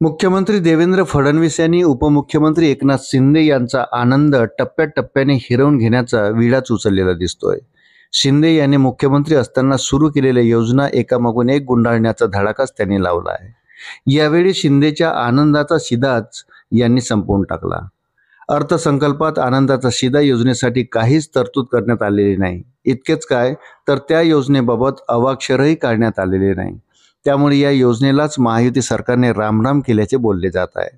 मुख्यमंत्री देवेंद्र फडणवीस यांनी उपमुख्यमंत्री एकनाथ शिंदे यांचा आनंद टप्प्याटप्प्याने हिरवून घेण्याचा विडाच उचललेला दिसतोय। शिंदे यांनी मुख्यमंत्री असताना सुरू केलेल्या योजना एकामागून एक गुंडाळण्याचा धडाकाच त्यांनी लावला आहे। यावेळी शिंदेच्या आनंदाचा शिदाच यांनी संपवून टाकला। अर्थसंकल्पात आनंदाचा शिदा योजनेसाठी काहीच तरतूद करण्यात आलेली नाही। इतकेच काय तर त्या योजनेबाबत अवाक्षरही काढण्यात आलेले नाही। त्यामुळे या योजनेलाच महायुती सरकारने रामराम केल्याचे बोलले जात आहे।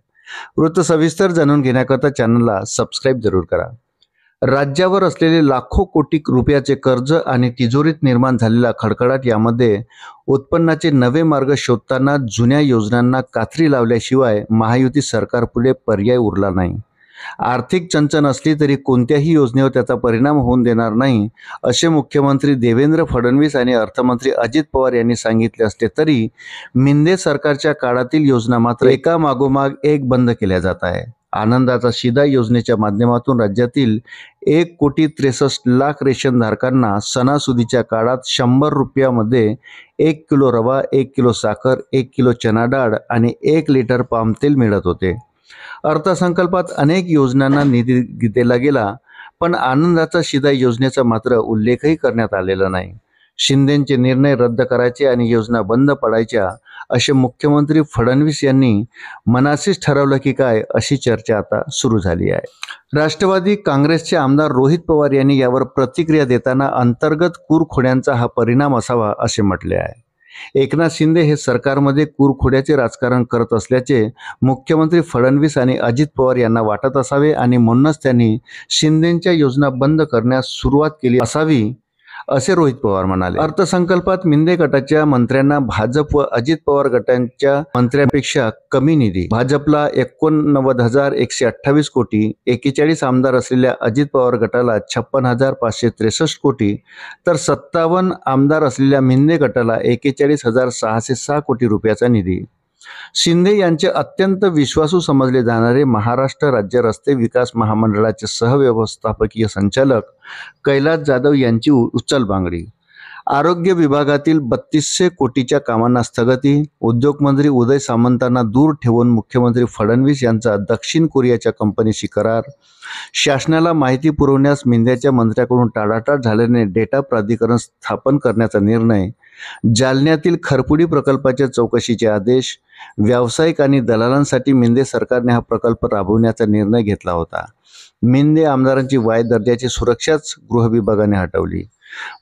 वृत्त सविस्तर जाणून घेण्याकरता चॅनलला सबस्क्राइब जरूर करा। राज्यावर असलेले लाखो कोटी रुपयाचे कर्ज आणि तिजोरीत निर्माण झालेला खडखडाट यामध्ये उत्पन्नाचे नवे मार्ग शोधताना जुन्या योजनांना कात्री लावल्याशिवाय महायुती सरकारपुढे पर्याय उरला नाही। आर्थिक चणचण असली तरी कोणत्याही योजनेवर त्याचा परिणाम होऊन देणार नाही असे मुख्यमंत्री देवेंद्र फडणवीस आणि अर्थमंत्री अजित पवार यांनी सांगितले असले तरी मिंदे सरकारच्या काळातील योजना मात्र एका मागोमाग एक बंद केल्या जात आहे। आनंदाचा शिदा योजनेच्या माध्यमातून राज्यातील 1,63,00,000 रेशनधारकांना सणासुदीच्या काळात 100 रुपयामध्ये 1 किलो रवा, 1 किलो साखर, 1 किलो चना डाळ आणि 1 लिटर पाम तेल मिळत होते। अर्थसंकल्पात अनेक योजनांना निधी दिला गेला, पण आनंदाचा शिदा योजनेचा मात्र उल्लेखही करण्यात आलेला नाही। शिंदेचे निर्णय रद्द करायचे आणि योजना बंद पडायच्या असे मुख्यमंत्री फडणवीस यांनी मनाशीच ठरवलं की काय अशी चर्चा आता सुरू झाली आहे। राष्ट्रवादी काँग्रेसचे आमदार रोहित पवार यांनी यावर प्रतिक्रिया देताना अंतर्गत कुरखोड्यांचा हा परिणाम असावा असे म्हटले आहे। एकनाथ शिंदे हे सरकारमध्ये कुरखोड्याचे राजकारण करत असल्याचे मुख्यमंत्री फडणवीस आणि अजित पवार यांना वाटत असावे आणि म्हणूनच त्यांनी शिंदेंच्या योजना बंद करण्यास सुरुवात केली असावी असे रोहित पवार म्हणाले। अर्थसंकल्पात मिंदे गटाच्या मंत्र्यांना भाजप व अजित पवार गटांच्या मंत्र्यांपेक्षा कमी निधी, भाजपला 89,128 कोटी, 41 आमदार असलेल्या अजित पवार गटाला 56,563 कोटी तर 57 आमदार असलेल्या मिंदे गटाला 41,606 कोटी रुपयाचा निधी। शिंदे यांचे अत्यंत विश्वासू समजले जाणारे महाराष्ट्र राज्य रस्ते विकास महामंडळाचे सहव्यवस्थापकीय संचालक कैलास जाधव यांची उचलबांगडी, आरोग्य विभागातील 3200 कोटीच्या कामांना स्थगिती, उद्योगमंत्री उदय सामंतांना दूर ठेवून मुख्यमंत्री फडणवीस यांचा दक्षिण कोरियाच्या कंपनीशी करार, शासनाला माहिती पुरवण्यास मिंद्याच्या मंत्र्याकडून टाळाटाळ झाल्याने डेटा प्राधिकरण स्थापन करण्याचा निर्णय, जालन्यातील खरपुडी प्रकल्पाच्या चौकशीचे आदेश, व्यावसायिक आणि दलालांसाठी मिंदे सरकारने हा प्रकल्प राबवण्याचा निर्णय घेतला होता। मिंदे आमदारांची वाय दर्जाची सुरक्षाच गृह विभागाने हटवली।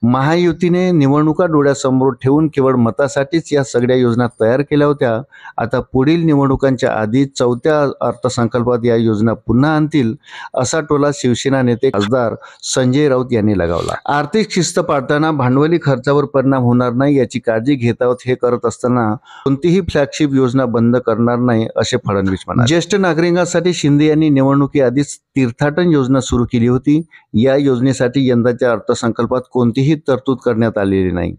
महायुतीने निवडणुका डोळ्यासमोर ठेवून केवळ मतासाठीच या सगळ्या योजना तयार केल्या होत्या। आता पुढील निवडणुकांच्या आधी चौथ्या अर्थसंकल्पात या योजना पुन्हा आणतील असा टोला शिवसेना नेते खासदार संजय राऊत यांनी लगावला। आर्थिक शिस्त पाळताना भांडवली खर्चावर परिणाम होणार नाही याची काळजी घेत आहोत। हे करत असताना कोणतीही फ्लॅगशिप योजना बंद करणार नाही असे फडणवीस म्हणाले। ज्येष्ठ नागरिकांसाठी शिंदे यांनी निवडणुकीआधीच तीर्थाटन योजना सुरू केली होती। या योजनेसाठी यंदाच्या अर्थसंकल्पात कोणतीही तरतूद करण्यात आलेली नाही।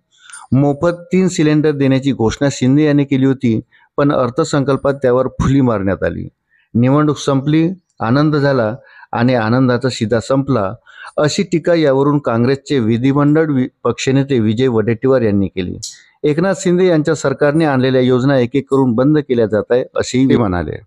मोफत 3 सिलेंडर देण्याची घोषणा शिंदे यांनी केली होती, पण अर्थसंकल्पात त्यावर फुली मारण्यात आली। निवडणूक संपली, आनंद झाला आणि आनंदाचा शिदा संपला अशी टीका यावरून काँग्रेसचे विधिमंडळ पक्षनेते विजय वडेट्टीवार यांनी केली। एकनाथ शिंदे यांच्या सरकारने आणलेल्या योजना एक एक करून बंद केल्या जात आहे असेही ते म्हणाले।